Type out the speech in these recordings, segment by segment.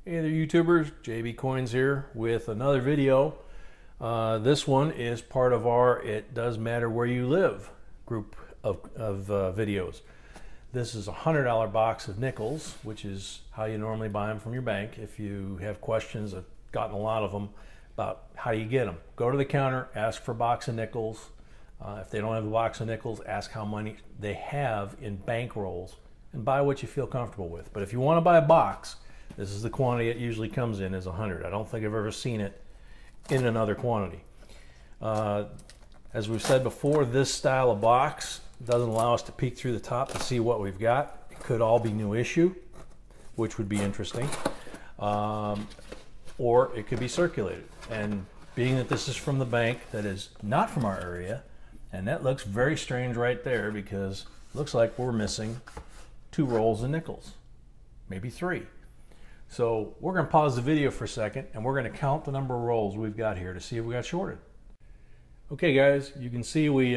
Hey there YouTubers, JB Coins here with another video. This one is part of our It Does Matter Where You Live group of videos. This is a $100 box of nickels, which is how you normally buy them from your bank. If you have questions, I've gotten a lot of them about how you get them. Go to the counter, ask for a box of nickels. If they don't have a box of nickels, ask how many they have in bank rolls and buy what you feel comfortable with. But if you want to buy a box, this is the quantity it usually comes in, is 100. I don't think I've ever seen it in another quantity. As we've said before, this style of box doesn't allow us to peek through the top to see what we've got. It could all be new issue, which would be interesting. Or it could be circulated. And being that this is from the bank that is not from our area, and that looks very strange right there because it looks like we're missing 2 rolls of nickels, maybe 3. So we're going to pause the video for a second and we're going to count the number of rolls we've got here to see if we got shorted. Okay guys, you can see we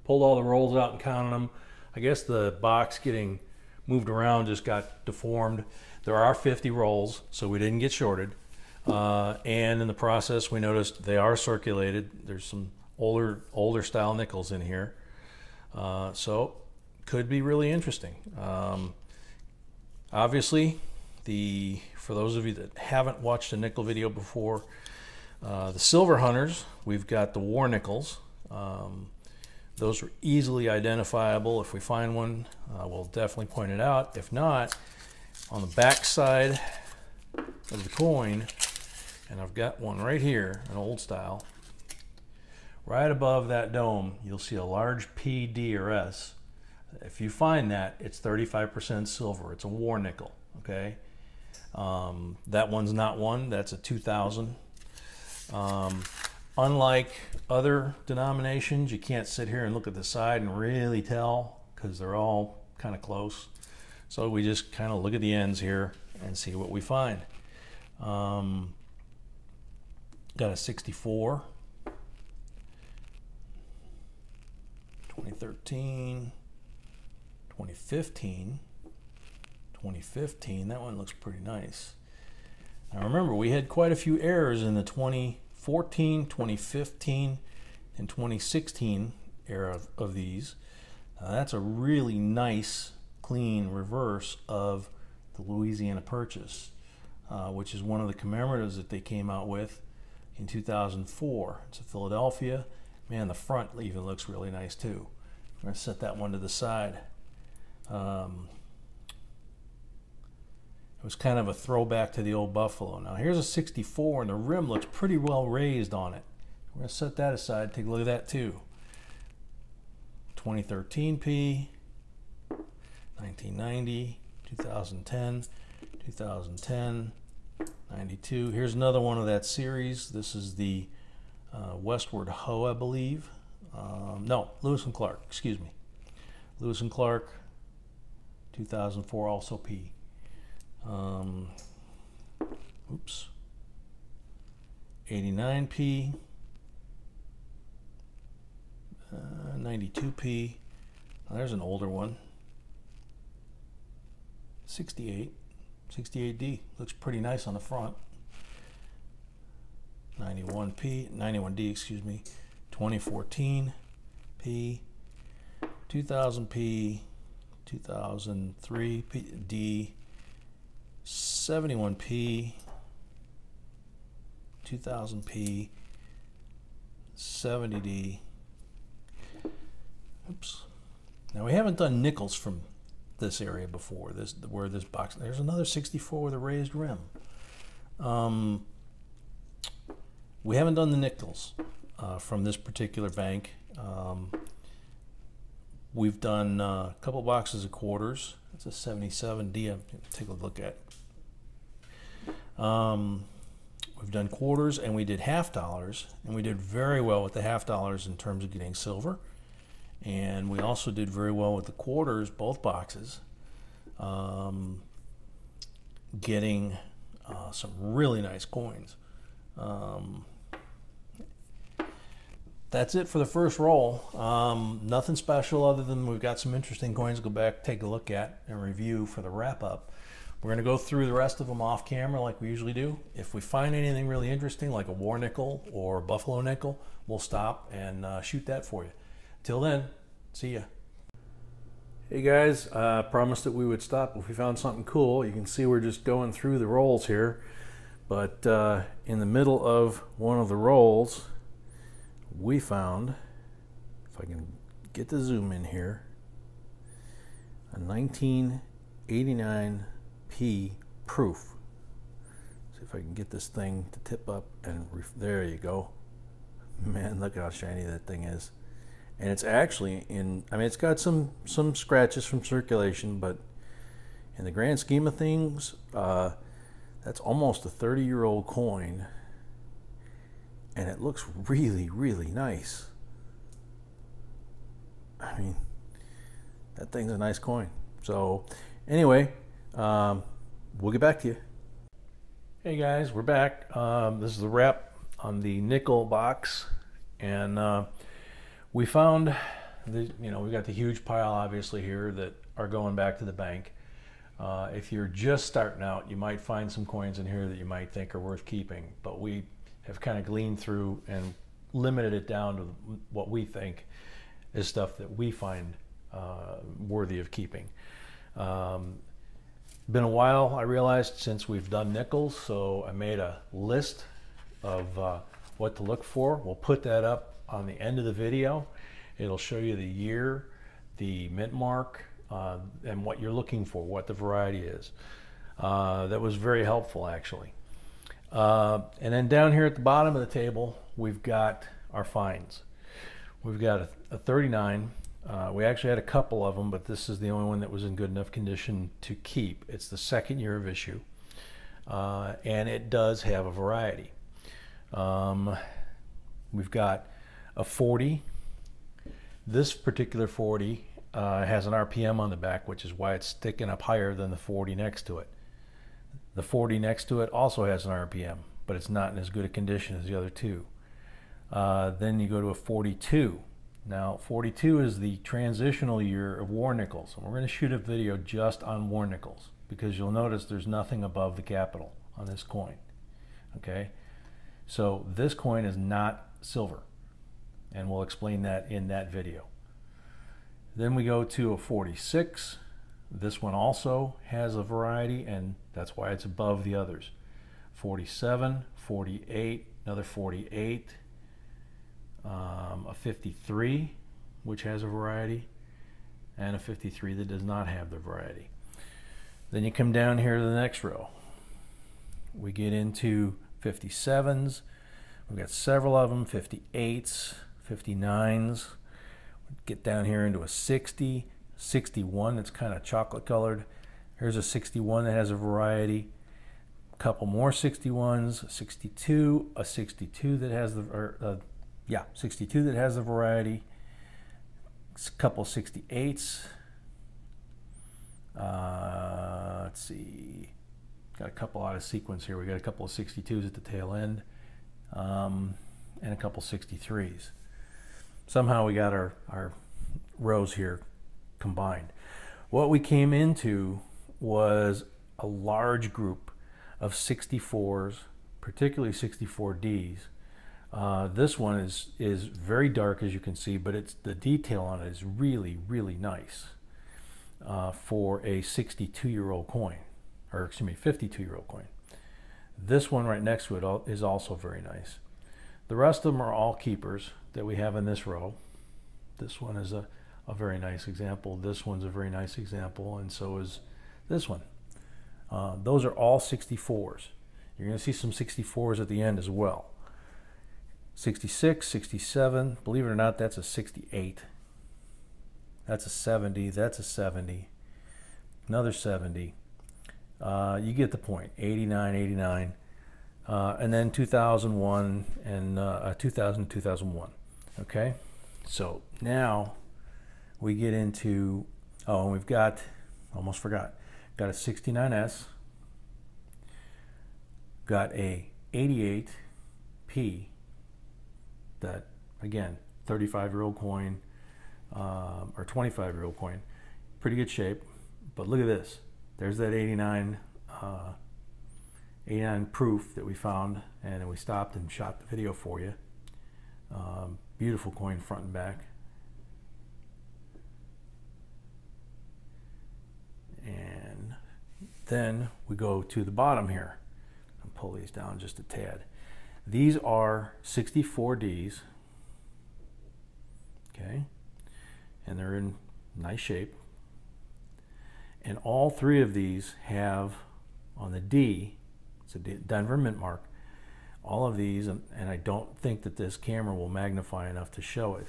pulled all the rolls out and counted them. I guess the box getting moved around just got deformed. There are 50 rolls, so we didn't get shorted. And in the process we noticed they are circulated. There's some older style nickels in here. So could be really interesting. Obviously, for those of you that haven't watched a nickel video before, the silver hunters, we've got the war nickels. Those are easily identifiable. If we find one, we'll definitely point it out. If not, on the back side of the coin, and I've got one right here, an old style, right above that dome, you'll see a large P, D, or S. If you find that, it's 35% silver. It's a war nickel, okay? That one's not one, that's a 2000. Unlike other denominations, you can't sit here and look at the side and really tell because they're all kind of close. So we just kind of look at the ends here and see what we find. Got a 64, 2013, 2015, 2015, that one looks pretty nice. Now remember, we had quite a few errors in the 2014, 2015, and 2016 era of these. That's a really nice, clean reverse of the Louisiana Purchase, which is one of the commemoratives that they came out with in 2004. It's a Philadelphia. Man, the front even looks really nice too. I'm going to set that one to the side. It was kind of a throwback to the old Buffalo. Now here's a 64 and the rim looks pretty well raised on it. We're going to set that aside, take a look at that too. 2013 P, 1990, 2010, 2010, 92. Here's another one of that series. This is the Westward Ho, I believe. No, Lewis and Clark, excuse me. Lewis and Clark, 2004, also P. Oops. 89P, 92P. Oh, there's an older one. 68D. Looks pretty nice on the front. 91D, excuse me. 2014 P, 2000 P, 2003 P, D, 71P, 2000P, 70D. Oops. Now we haven't done nickels from this area before. Where this box. There's another 64 with a raised rim. We haven't done the nickels from this particular bank. We've done a couple boxes of quarters. It's a 77D. I'm going to take a look at. We've done quarters and we did $half, and we did very well with the $half in terms of getting silver. And we also did very well with the quarters, both boxes, getting some really nice coins. That's it for the first roll. Nothing special other than we've got some interesting coins to go back, take a look at, and review for the wrap-up. We're going to go through the rest of them off camera like we usually do. If we find anything really interesting, like a war nickel or buffalo nickel, we'll stop and shoot that for you. Till then, see ya. Hey guys, I promised that we would stop if we found something cool. You can see we're just going through the rolls here, but in the middle of one of the rolls, we found, if I can get the zoom in here, a 1989 P proof. See if I can get this thing to tip up and there you go. Man, look at how shiny that thing is. And it's actually in, I mean, it's got some scratches from circulation, but in the grand scheme of things, that's almost a 30-year-old coin, and it looks really, really nice. I mean, that thing's a nice coin. So anyway, we'll get back to you. Hey guys, we're back. This is the wrap on the nickel box, and we found the, we got the huge pile obviously here that are going back to the bank. If you're just starting out, you might find some coins in here that you might think are worth keeping, but we have kind of gleaned through and limited it down to what we think is stuff that we find worthy of keeping. Been a while, I realized, since we've done nickels, so I made a list of what to look for. We'll put that up on the end of the video. It'll show you the year, the mint mark, and what you're looking for, what the variety is. That was very helpful actually. And then down here at the bottom of the table, we've got our finds. We've got a 39. We actually had a couple of them, but this is the only one that was in good enough condition to keep. It's the second year of issue, and it does have a variety. We've got a 40. This particular 40 has an RPM on the back, which is why it's sticking up higher than the 40 next to it. The 40 next to it also has an RPM, but it's not in as good a condition as the other two. Then you go to a 42. Now 42 is the transitional year of war nickels, and we're going to shoot a video just on war nickels because you'll notice there's nothing above the capital on this coin. Okay, so this coin is not silver, and we'll explain that in that video. Then we go to a 46. This one also has a variety, and that's why it's above the others. 47, 48, another 48, a 53, which has a variety, and a 53 that does not have the variety. Then you come down here to the next row. We get into 57s. We've got several of them, 58s, 59s. Get down here into a 60, 61 that's kind of chocolate colored. Here's a 61 that has a variety. A couple more 61s, 62, a 62 that has the, 62 that has the variety. A couple 68s. Let's see. Got a couple out of sequence here. We got a couple of 62s at the tail end, and a couple 63s. Somehow we got our rows here combined. What we came into was a large group of 64s, particularly 64Ds. This one is very dark, as you can see, but it's the detail on it is really, really nice for a 62-year-old coin, or excuse me, 52-year-old coin. This one right next to it is also very nice. The rest of them are all keepers that we have in this row. This one is a very nice example. This one's a very nice example, and so is this one. Those are all 64s. You're going to see some 64s at the end as well. 66, 67, believe it or not, that's a 68. That's a 70, that's a 70, another 70. You get the point, 89, 89. And then 2001 and 2000, 2001. Okay, so now we get into, oh, and we've got, almost forgot, got a 69S, got a 88P, that again, 35-year-old coin, or 25-year-old coin, pretty good shape. But look at this, there's that 89 89 proof that we found, and then we stopped and shot the video for you. Beautiful coin front and back. And then we go to the bottom here. I'll pull these down just a tad. These are 64Ds, okay, and they're in nice shape. And all three of these have on the D, it's a Denver mint mark, all of these, and I don't think that this camera will magnify enough to show it,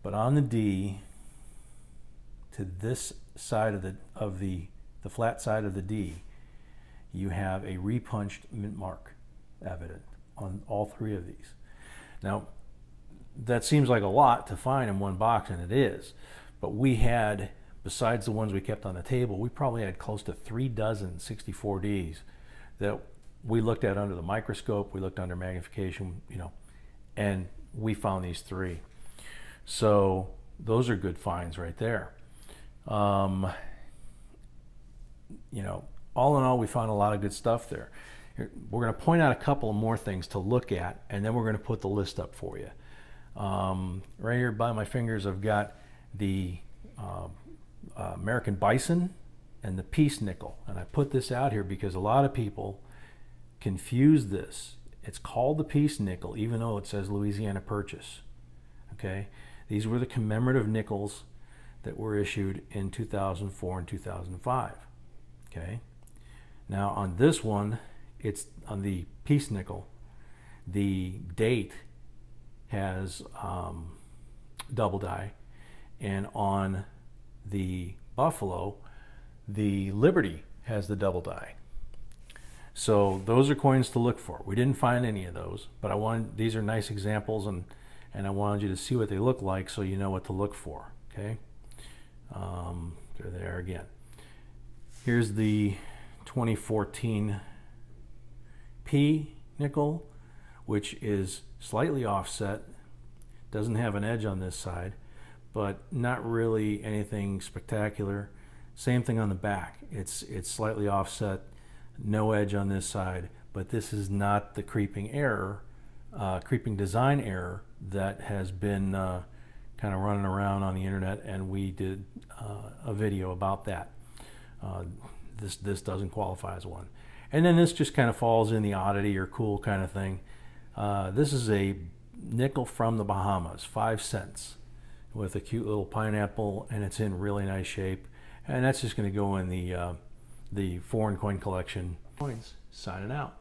but on the D, to this side of the flat side of the D, you have a repunched mint mark evident on all three of these. Now, that seems like a lot to find in one box, and it is, but we had, besides the ones we kept on the table, we probably had close to 3 dozen 64Ds that we looked at under the microscope, we looked under magnification, you know, and we found these 3. So those are good finds right there. You know, all in all, we found a lot of good stuff there. We're going to point out a couple of more things to look at, and then we're going to put the list up for you. Right here by my fingers, I've got the American Bison and the Peacenickel, and I put this out here because a lot of people confuse this. It's called the Peacenickel even though it says Louisiana Purchase. Okay, these were the commemorative nickels that were issued in 2004 and 2005. Okay, now on this one, it's on the Peacenickel, the date has double die, and on the Buffalo, the Liberty has the double die. So those are coins to look for. We didn't find any of those, but these are nice examples, and I wanted you to see what they look like so you know what to look for. Okay, there they are again. Here's the 2014 P nickel, which is slightly offset, doesn't have an edge on this side, but not really anything spectacular. Same thing on the back. It's slightly offset, no edge on this side, but this is not the creeping error, creeping design error that has been kind of running around on the internet, and we did a video about that. This doesn't qualify as one. And then this just kind of falls in the oddity or cool kind of thing. This is a nickel from the Bahamas, 5 cents, with a cute little pineapple, and it's in really nice shape. And that's just going to go in the foreign coin collection. Coins, signing out.